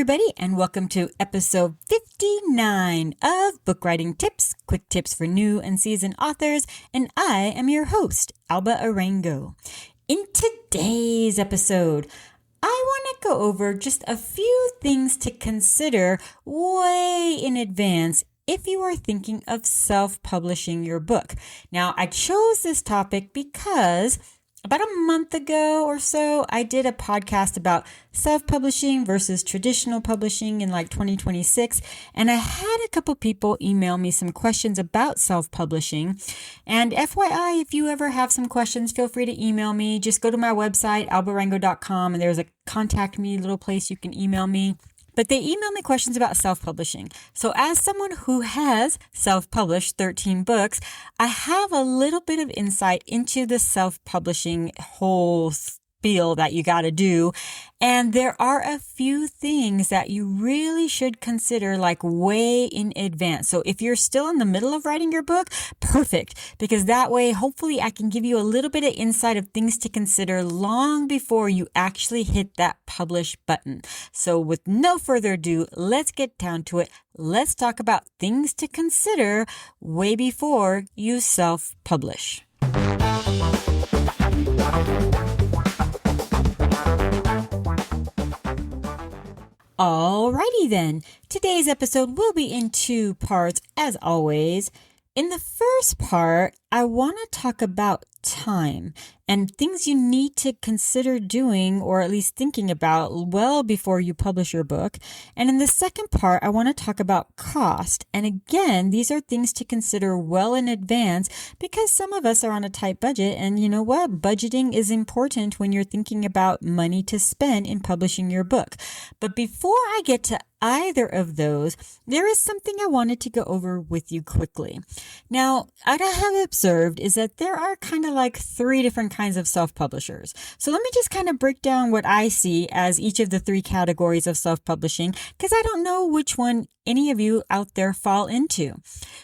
everybody, and welcome to episode 59 of Book Writing Tips, quick tips for new and seasoned authors, and I am your host, Alba Arango. In today's episode, I want to go over just a few things to consider way in advance if you are thinking of self-publishing your book. Now, I chose this topic because about a month ago or so, I did a podcast about self-publishing versus traditional publishing in 2026. And I had a couple people email me some questions about self-publishing. And FYI, if you ever have some questions, feel free to email me. Just go to my website, albarango.com, and there's a contact me little place you can email me. But they emailed me questions about self-publishing. So as someone who has self-published 13 books, I have a little bit of insight into the self-publishing whole spiel that you got to do. And there are a few things that you really should consider way in advance. So if you're still in the middle of writing your book, perfect. Because that way, hopefully I can give you a little bit of insight of things to consider long before you actually hit that publish button. So with no further ado, let's get down to it. Let's talk about things to consider way before you self-publish. Alrighty then, today's episode will be in two parts as always. In the first part, I want to talk about time and things you need to consider doing or at least thinking about well before you publish your book. And in the second part, I want to talk about cost. And again, these are things to consider well in advance because some of us are on a tight budget. And you know what? Budgeting is important when you're thinking about money to spend in publishing your book. But before I get to either of those, there is something I wanted to go over with you quickly. Now, what I have observed is that there are kind of three different kinds of self-publishers. So let me just kind of break down what I see as each of the three categories of self-publishing, because I don't know which one any of you out there fall into.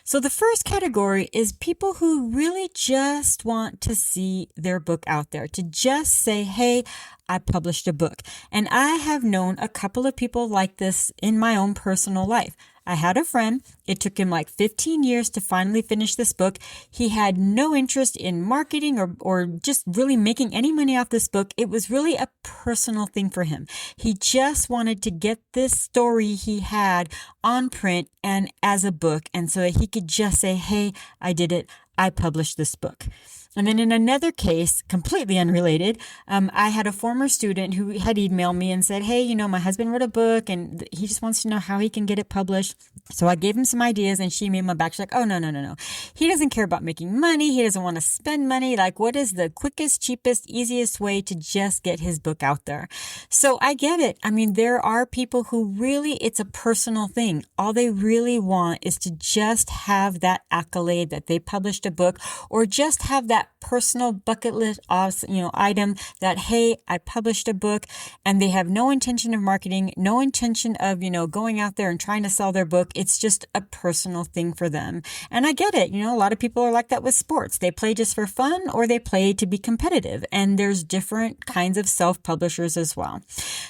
So the first category is people who really just want to see their book out there, to just say, hey, I published a book. And I have known a couple of people like this in my own personal life. I had a friend. It took him 15 years to finally finish this book. He had no interest in marketing or just really making any money off this book. It was really a personal thing for him. He just wanted to get this story he had on print and as a book. And so that he could just say, hey, I did it. I published this book. And then in another case, completely unrelated, I had a former student who had emailed me and said, hey, my husband wrote a book and he just wants to know how he can get it published. So I gave him some ideas and she made my back. She's like, oh, no. He doesn't care about making money. He doesn't want to spend money. What is the quickest, cheapest, easiest way to just get his book out there? So I get it. I mean, there are people who really, it's a personal thing. All they really want is to just have that accolade that they published a book or just have that personal bucket list item that, hey, I published a book, and they have no intention of marketing, no intention of, going out there and trying to sell their book. It's just a personal thing for them. And I get it. A lot of people are like that with sports. They play just for fun or they play to be competitive. And there's different kinds of self-publishers as well.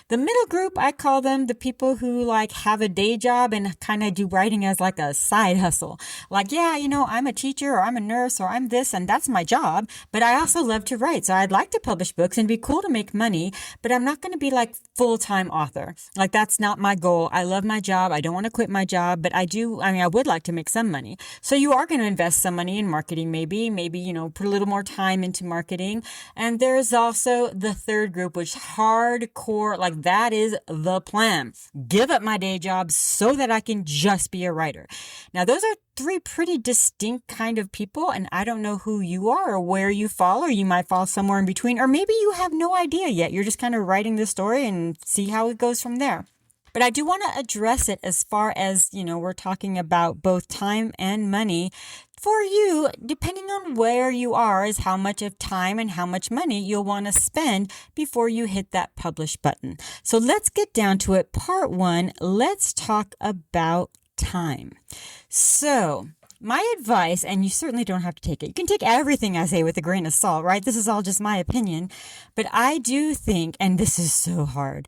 The middle group, I call them the people who have a day job and kind of do writing as a side hustle. I'm a teacher or I'm a nurse or I'm this and that's my job, but I also love to write. So I'd like to publish books and it'd be cool to make money, but I'm not going to be full-time author. That's not my goal. I love my job. I don't want to quit my job, but I would like to make some money. So you are going to invest some money in marketing, maybe, put a little more time into marketing. And there's also the third group, which hardcore, that is the plan. Give up my day job so that I can just be a writer. Now, those are three pretty distinct kind of people, and I don't know who you are or where you fall, or you might fall somewhere in between, or maybe you have no idea yet. You're just kind of writing the story and see how it goes from there. But I do want to address it as far as, we're talking about both time and money. For you, depending on where you are, is how much of time and how much money you'll want to spend before you hit that publish button. So let's get down to it. Part one, let's talk about time. So my advice, and you certainly don't have to take it. You can take everything I say with a grain of salt, right? This is all just my opinion. But I do think, and this is so hard,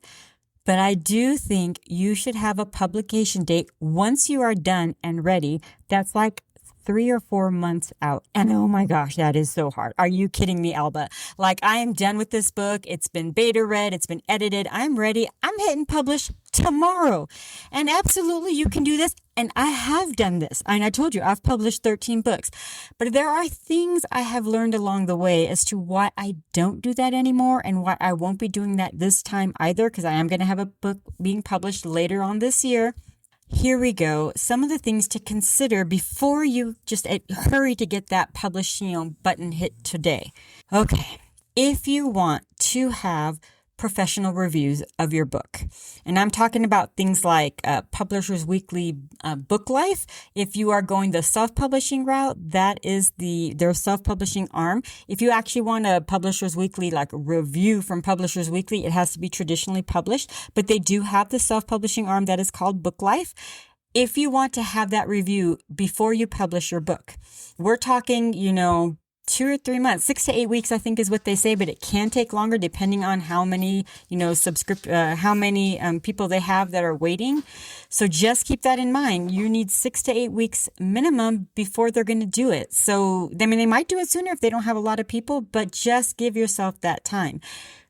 But I do think you should have a publication date once you are done and ready. That's like 3 or 4 months out. And oh my gosh, that is so hard. Are you kidding me, Alba? Like, I am done with this book. It's been beta read. It's been edited. I'm ready. I'm hitting publish tomorrow. And absolutely, you can do this. And I have done this. And I told you, I've published 13 books. But there are things I have learned along the way as to why I don't do that anymore and why I won't be doing that this time either, because I am going to have a book being published later on this year. Here we go. Some of the things to consider before you just hurry to get that publish, button hit today. Okay. If you want to have professional reviews of your book, and I'm talking about things like Publishers Weekly Book Life. If you are going the self-publishing route, that is their self-publishing arm. If you actually want a Publishers Weekly like review from Publishers Weekly, it has to be traditionally published, but they do have the self-publishing arm that is called Book Life. If you want to have that review before you publish your book, we're talking, 2 or 3 months, 6 to 8 weeks, I think is what they say, but it can take longer depending on how many, how many people they have that are waiting. So just keep that in mind. You need 6 to 8 weeks minimum before they're going to do it. So, they might do it sooner if they don't have a lot of people, but just give yourself that time.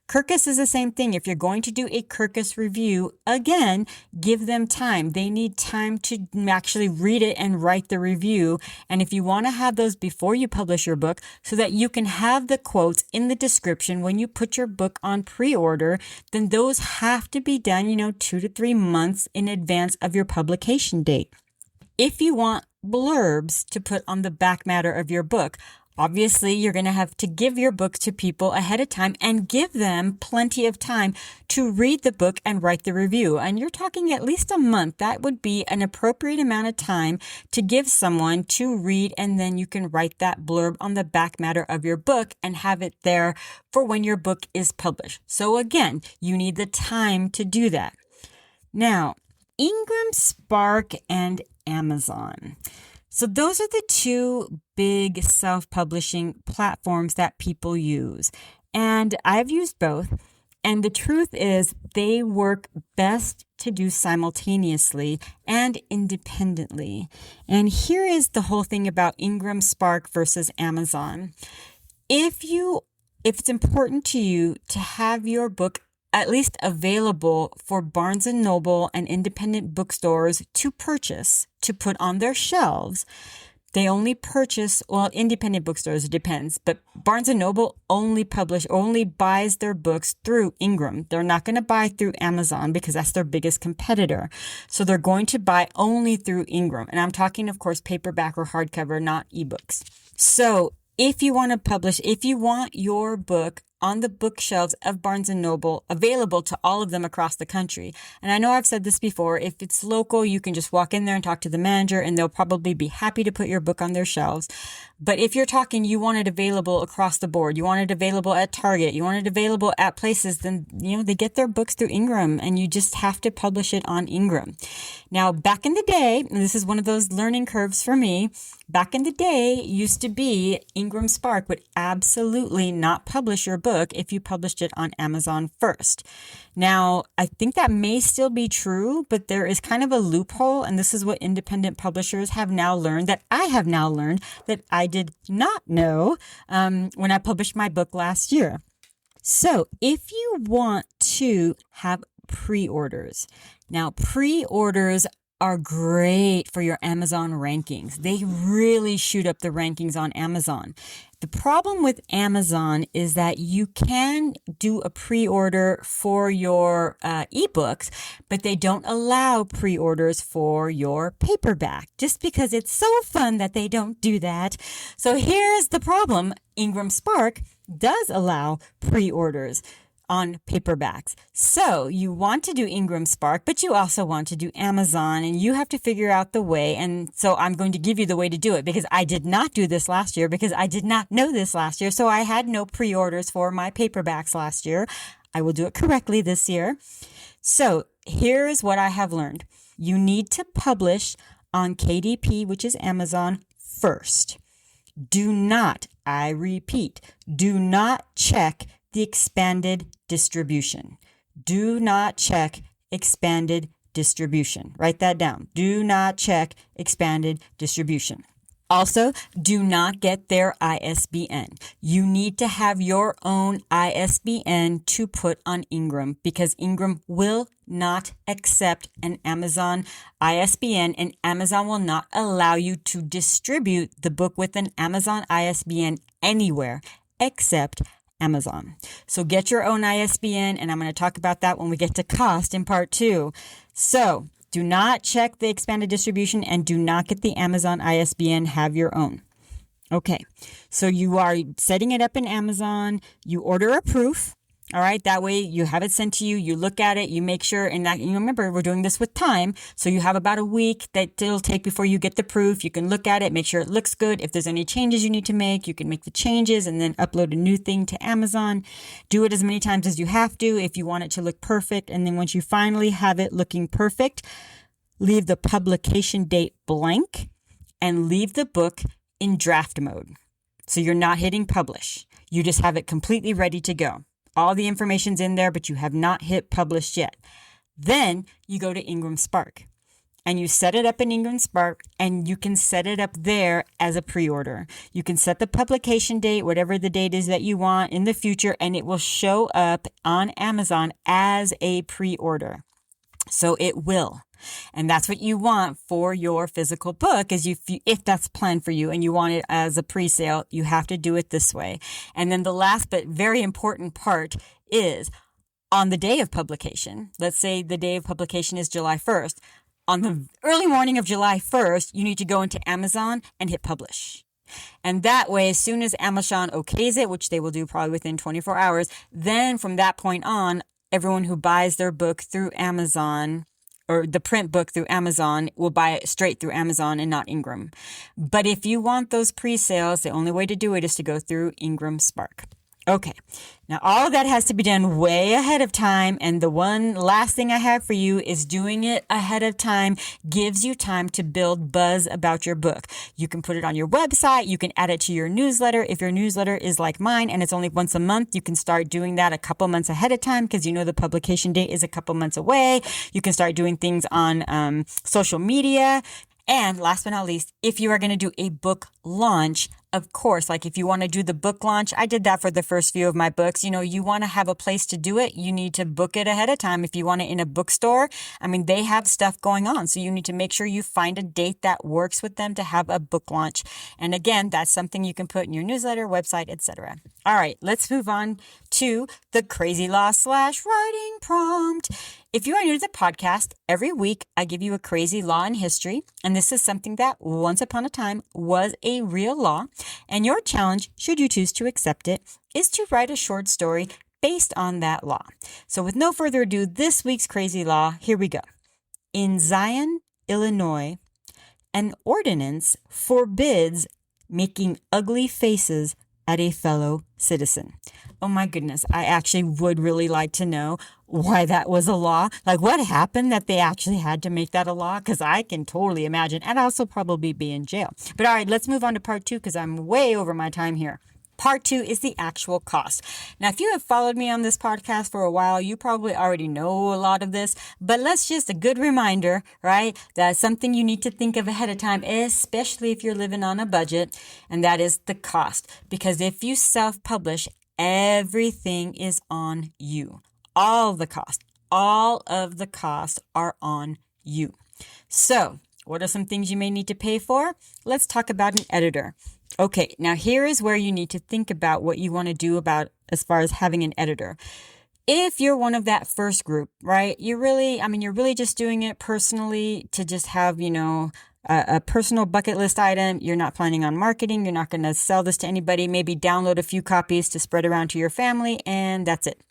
Kirkus is the same thing. If you're going to do a Kirkus review, again, give them time. They need time to actually read it and write the review. And if you want to have those before you publish your book so that you can have the quotes in the description when you put your book on pre-order, then those have to be done, 2 to 3 months in advance of your publication date. If you want blurbs to put on the back matter of your book, obviously, you're going to have to give your book to people ahead of time and give them plenty of time to read the book and write the review. And you're talking at least a month. That would be an appropriate amount of time to give someone to read, and then you can write that blurb on the back matter of your book and have it there for when your book is published. So again, you need the time to do that. Now, Ingram Spark and Amazon. So those are the two big self-publishing platforms that people use. And I've used both. And the truth is they work best to do simultaneously and independently. And here is the whole thing about Ingram Spark versus Amazon. If it's important to you to have your book at least available for Barnes & Noble and independent bookstores to purchase, to put on their shelves. They only purchase, independent bookstores, it depends, but Barnes & Noble only buys their books through Ingram. They're not going to buy through Amazon because that's their biggest competitor. So they're going to buy only through Ingram. And I'm talking, of course, paperback or hardcover, not ebooks. So if you want your book on the bookshelves of Barnes & Noble, available to all of them across the country. And I know I've said this before, if it's local, you can just walk in there and talk to the manager and they'll probably be happy to put your book on their shelves. But if you're talking, you want it available across the board, you want it available at Target, you want it available at places, then, they get their books through Ingram and you just have to publish it on Ingram. Now, back in the day, and this is one of those learning curves for me, back in the day, it used to be Ingram Spark would absolutely not publish your book if you published it on Amazon first. Now, I think that may still be true, but there is kind of a loophole, and this is what independent publishers have now learned, that I have now learned, that I did not know when I published my book last year. So if you want to have pre-orders, now pre-orders are great for your Amazon rankings. They really shoot up the rankings on Amazon. The problem with Amazon is that you can do a pre-order for your ebooks, but they don't allow pre-orders for your paperback just because it's so fun that they don't do that. So here's the problem. Ingram Spark does allow pre-orders on paperbacks. So you want to do Ingram Spark, but you also want to do Amazon, and you have to figure out the way. And so I'm going to give you the way to do it because I did not do this last year because I did not know this last year. So I had no pre-orders for my paperbacks last year. I will do it correctly this year. So here's what I have learned. You need to publish on KDP, which is Amazon, first. Do not, I repeat, do not check the expanded distribution. Do not check expanded distribution. Write that down. Do not check expanded distribution. Also, do not get their ISBN. You need to have your own ISBN to put on Ingram because Ingram will not accept an Amazon ISBN and Amazon will not allow you to distribute the book with an Amazon ISBN anywhere except Amazon. So get your own ISBN, and I'm going to talk about that when we get to cost in part 2. So do not check the expanded distribution and do not get the Amazon ISBN. Have your own. Okay, so you are setting it up in Amazon. You order a proof. All right, that way you have it sent to you. You look at it, you make sure, and that, you remember we're doing this with time. So you have about a week that it'll take before you get the proof. You can look at it, make sure it looks good. If there's any changes you need to make, you can make the changes and then upload a new thing to Amazon. Do it as many times as you have to if you want it to look perfect. And then once you finally have it looking perfect, leave the publication date blank and leave the book in draft mode. So you're not hitting publish. You just have it completely ready to go. All the information's in there, but you have not hit publish yet. Then you go to Ingram Spark and you set it up in Ingram Spark and you can set it up there as a pre-order. You can set the publication date, whatever the date is that you want in the future, and it will show up on Amazon as a pre-order. So it will. And that's what you want for your physical book is if that's planned for you and you want it as a pre-sale, you have to do it this way. And then the last but very important part is on the day of publication. Let's say the day of publication is July 1st. On the early morning of July 1st, you need to go into Amazon and hit publish. And that way, as soon as Amazon okays it, which they will do probably within 24 hours, then from that point on, everyone who buys their book through Amazon or the print book through Amazon will buy it straight through Amazon and not Ingram. But if you want those pre-sales, the only way to do it is to go through Ingram Spark. Okay, now all of that has to be done way ahead of time. And the one last thing I have for you is doing it ahead of time gives you time to build buzz about your book. You can put it on your website. You can add it to your newsletter. If your newsletter is like mine and it's only once a month, you can start doing that a couple months ahead of time because you know the publication date is a couple months away. You can start doing things on social media. And last but not least, if you are going to do a book launch, of course, like if you want to do the book launch, I did that for the first few of my books. You know, you want to have a place to do it. You need to book it ahead of time. If you want it in a bookstore, I mean, they have stuff going on. So you need to make sure you find a date that works with them to have a book launch. And again, that's something you can put in your newsletter, website, etc. All right, let's move on to the crazy law / writing prompt. If you are new to the podcast, every week I give you a crazy law in history. And this is something that once upon a time was a real law. And your challenge, should you choose to accept it, is to write a short story based on that law. So with no further ado, this week's crazy law, here we go. In Zion, Illinois, an ordinance forbids making ugly faces at a fellow citizen. Oh my goodness, I actually would really like to know why that was a law. Like what happened that they actually had to make that a law? Because I can totally imagine. And also probably be in jail. But all right, let's move on to part 2 because I'm way over my time here. Part 2 is the actual cost. Now, if you have followed me on this podcast for a while, you probably already know a lot of this, but let's just a good reminder, right? That's something you need to think of ahead of time, especially if you're living on a budget, and that is the cost. Because if you self-publish, everything is on you. All of the costs are on you. So, what are some things you may need to pay for? Let's talk about an editor. Okay, now here is where you need to think about what you want to do about as far as having an editor. If you're one of that first group, right, you're really just doing it personally to just have, a personal bucket list item. You're not planning on marketing. You're not going to sell this to anybody. Maybe download a few copies to spread around to your family, and that's it.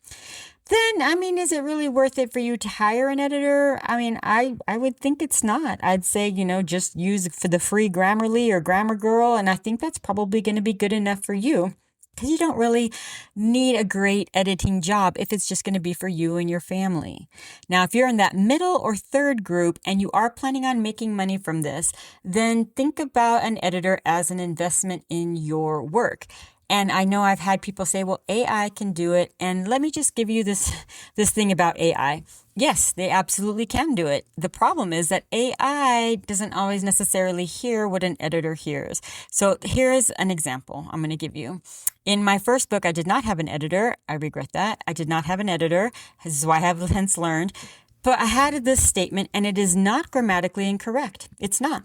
Then, is it really worth it for you to hire an editor? I would think it's not. I'd say, just use for the free Grammarly or Grammar Girl. And I think that's probably going to be good enough for you because you don't really need a great editing job if it's just going to be for you and your family. Now, if you're in that middle or third group and you are planning on making money from this, then think about an editor as an investment in your work. And I know I've had people say, well, AI can do it. And let me just give you this thing about AI. Yes, they absolutely can do it. The problem is that AI doesn't always necessarily hear what an editor hears. So here's an example I'm going to give you. In my first book, I did not have an editor. I regret that. I did not have an editor. This is why I have hence learned. But I had this statement, and it is not grammatically incorrect. It's not.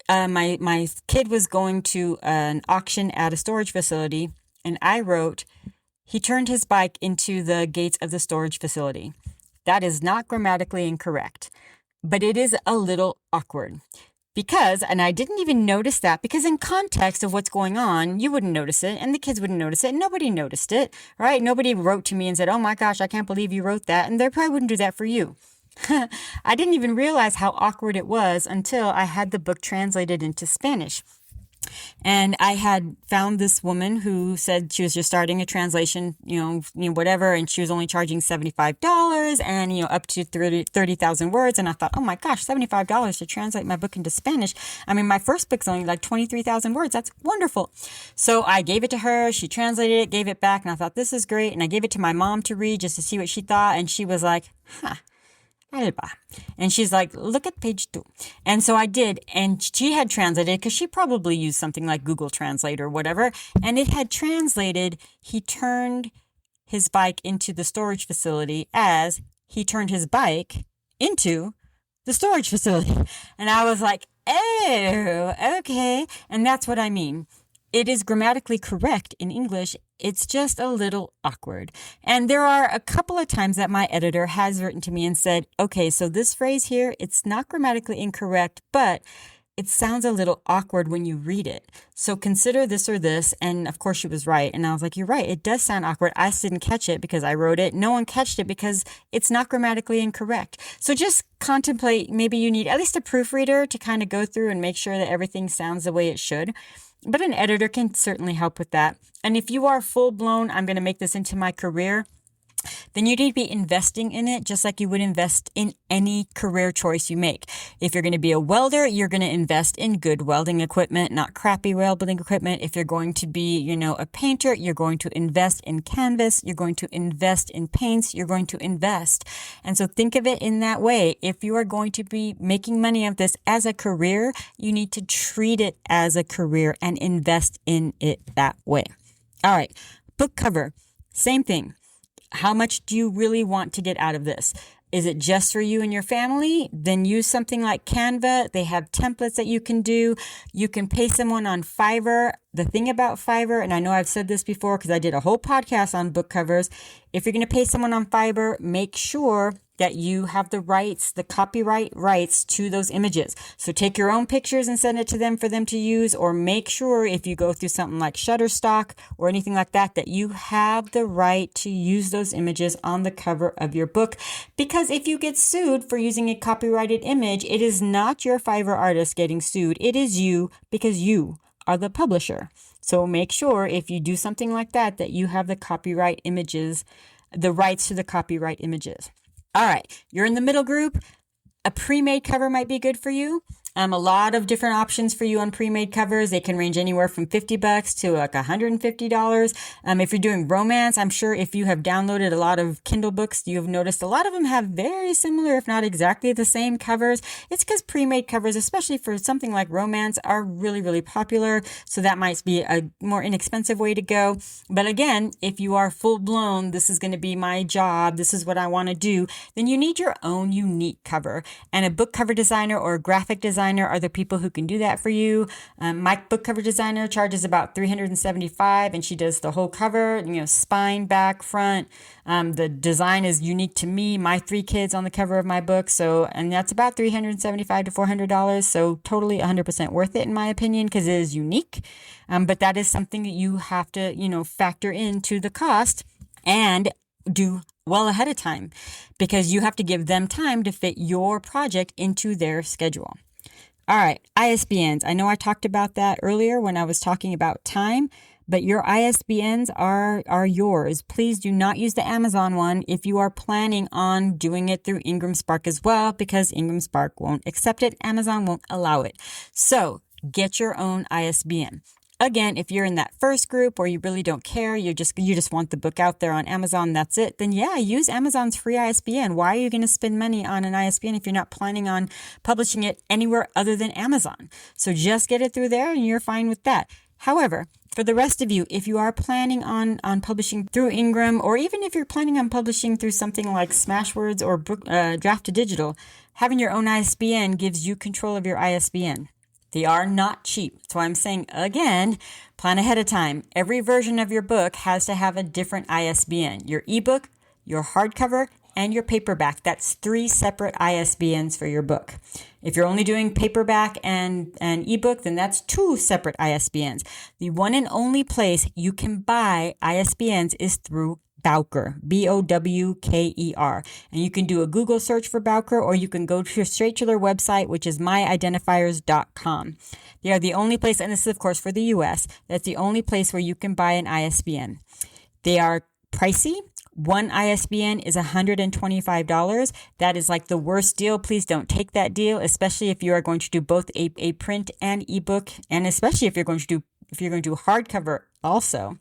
My kid was going to an auction at a storage facility, and I wrote, he turned his bike into the gates of the storage facility. That is not grammatically incorrect, but it is a little awkward because, and I didn't even notice that because in context of what's going on, you wouldn't notice it and the kids wouldn't notice it. Nobody noticed it, right? Nobody wrote to me and said, oh my gosh, I can't believe you wrote that. And they probably wouldn't do that for you. I didn't even realize how awkward it was until I had the book translated into Spanish. And I had found this woman who said she was just starting a translation, whatever, and she was only charging $75 and, up to 30,000 words. And I thought, oh my gosh, $75 to translate my book into Spanish. I mean, my first book's only like 23,000 words. That's wonderful. So I gave it to her. She translated it, gave it back, and I thought, this is great. And I gave it to my mom to read just to see what she thought. And she was like, Alba. And she's like, look at page 2. And so I did. And she had translated because she probably used something like Google Translate or whatever. And it had translated, he turned his bike into the storage facility as he turned his bike into the storage facility. And I was like, oh, okay. And that's what I mean. It is grammatically correct in English. It's just a little awkward. And there are a couple of times that my editor has written to me and said, okay, so this phrase here, it's not grammatically incorrect, but it sounds a little awkward when you read it. So consider this or this. And of course she was right. And I was like, you're right. It does sound awkward. I just didn't catch it because I wrote it. No one catched it because it's not grammatically incorrect. So just contemplate, maybe you need at least a proofreader to kind of go through and make sure that everything sounds the way it should. But an editor can certainly help with that. And if you are full blown, I'm going to make this into my career, then you need to be investing in it just like you would invest in any career choice you make. If you're going to be a welder, you're going to invest in good welding equipment, not crappy welding equipment. If you're going to be, a painter, you're going to invest in canvas. You're going to invest in paints. You're going to invest. And so think of it in that way. If you are going to be making money of this as a career, you need to treat it as a career and invest in it that way. All right. Book cover. Same thing. How much do you really want to get out of this? Is it just for you and your family? Then use something like Canva. They have templates that you can do. You can pay someone on Fiverr. The thing about Fiverr, and I know I've said this before because I did a whole podcast on book covers. If you're going to pay someone on Fiverr, make sure that you have the rights, the copyright rights to those images. So take your own pictures and send it to them for them to use, or make sure if you go through something like Shutterstock or anything like that, that you have the right to use those images on the cover of your book. Because if you get sued for using a copyrighted image, it is not your Fiverr artist getting sued. It is you, because you are the publisher. So make sure if you do something like that, that you have the copyright images, the rights to the copyright images. All right, you're in the middle group. A pre-made cover might be good for you. A lot of different options for you on pre-made covers. They can range anywhere from $50 to like $150. If you're doing romance, I'm sure if you have downloaded a lot of Kindle books, you have noticed a lot of them have very similar, if not exactly the same covers. It's because pre-made covers, especially for something like romance, are really, really popular. So that might be a more inexpensive way to go. But again, if you are full blown, this is going to be my job, this is what I want to do, then you need your own unique cover. And a book cover designer or a graphic designer are the people who can do that for you. My book cover designer charges about $375, and she does the whole cover, spine, back, front. The design is unique to me, my 3 kids on the cover of my book. And that's about $375 to $400. So totally 100% worth it in my opinion, because it is unique. But that is something that you have to, factor into the cost and do well ahead of time, because you have to give them time to fit your project into their schedule. All right, ISBNs. I know I talked about that earlier when I was talking about time, but your ISBNs are yours. Please do not use the Amazon one if you are planning on doing it through Ingram Spark as well, because Ingram Spark won't accept it. Amazon won't allow it. So get your own ISBN. Again, if you're in that first group or you really don't care, you just want the book out there on Amazon, that's it, then yeah, use Amazon's free ISBN. Why are you going to spend money on an ISBN if you're not planning on publishing it anywhere other than Amazon? So just get it through there and you're fine with that. However, for the rest of you, if you are planning on publishing through Ingram, or even if you're planning on publishing through something like Smashwords or Draft to Digital, having your own ISBN gives you control of your ISBN. They are not cheap. So I'm saying, again, plan ahead of time. Every version of your book has to have a different ISBN. Your ebook, your hardcover, and your paperback. That's 3 separate ISBNs for your book. If you're only doing paperback and ebook, then that's 2 separate ISBNs. The one and only place you can buy ISBNs is through Bowker, Bowker. And you can do a Google search for Bowker, or you can go straight to their website, which is myidentifiers.com. They are the only place, and this is of course for the US, that's the only place where you can buy an ISBN. They are pricey. One ISBN is $125. That is like the worst deal. Please don't take that deal, especially if you are going to do both a print and ebook, and especially if you're going to do hardcover also,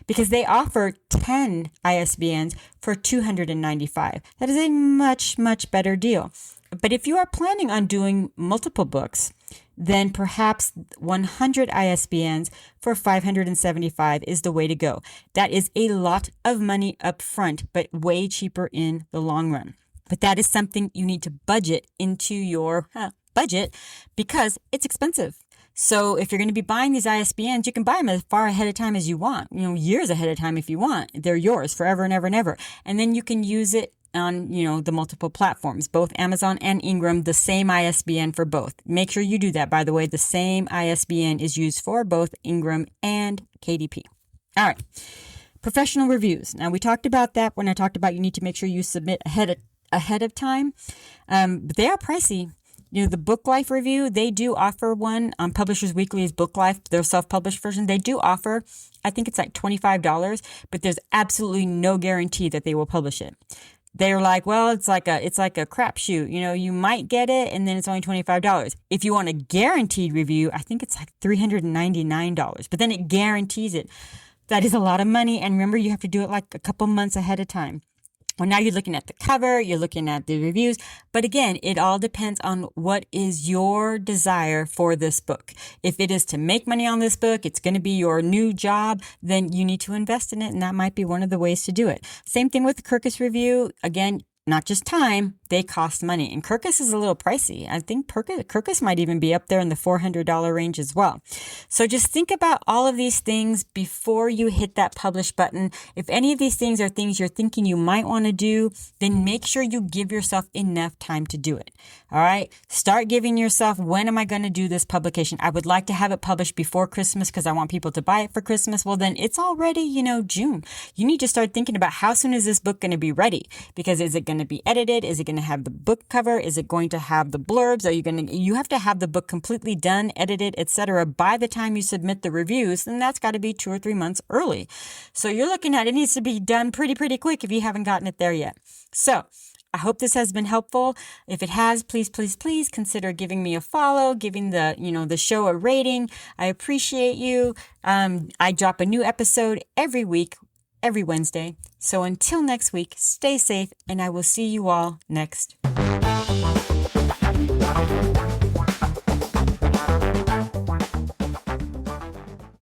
because they offer 10 ISBNs for $295. That is a much, much better deal. But if you are planning on doing multiple books, then perhaps 100 ISBNs for $575 is the way to go. That is a lot of money up front, but way cheaper in the long run. But that is something you need to budget into your budget because it's expensive. So if you're going to be buying these ISBNs, you can buy them as far ahead of time as you want, years ahead of time if you want. They're yours forever and ever and ever. And then you can use it on, the multiple platforms, both Amazon and Ingram, the same ISBN for both. Make sure you do that, by the way. The same ISBN is used for both Ingram and KDP. All right. Professional reviews. Now, we talked about that when I talked about you need to make sure you submit ahead of time. But they are pricey. The Book Life review, they do offer one on Publishers Weekly's Book Life, their self-published version. They do offer, I think it's like $25, but there's absolutely no guarantee that they will publish it. They're like, well, it's like a crapshoot. You might get it and then it's only $25. If you want a guaranteed review, I think it's like $399, but then it guarantees it. That is a lot of money. And remember, you have to do it like a couple months ahead of time. Well, now you're looking at the cover, you're looking at the reviews. But again, it all depends on what is your desire for this book. If it is to make money on this book, it's going to be your new job, then you need to invest in it. And that might be one of the ways to do it. Same thing with the Kirkus review. Again, not just time, they cost money. And Kirkus is a little pricey. I think Kirkus might even be up there in the $400 range as well. So just think about all of these things before you hit that publish button. If any of these things are things you're thinking you might want to do, then make sure you give yourself enough time to do it. All right. Start giving yourself, when am I going to do this publication? I would like to have it published before Christmas because I want people to buy it for Christmas. Well, then it's already, June. You need to start thinking about how soon is this book going to be ready? Because is it going to be edited? Is it going to have the book cover? Is it going to have the blurbs? You have to have the book completely done, edited, etc. by the time you submit the reviews, then that's got to be 2 or 3 months early. So you're looking at it needs to be done pretty quick if you haven't gotten it there yet. So I hope this has been helpful. If it has, please consider giving me a follow, giving the show a rating. I appreciate you. I drop a new episode every week, every Wednesday. So until next week, stay safe, and I will see you all next.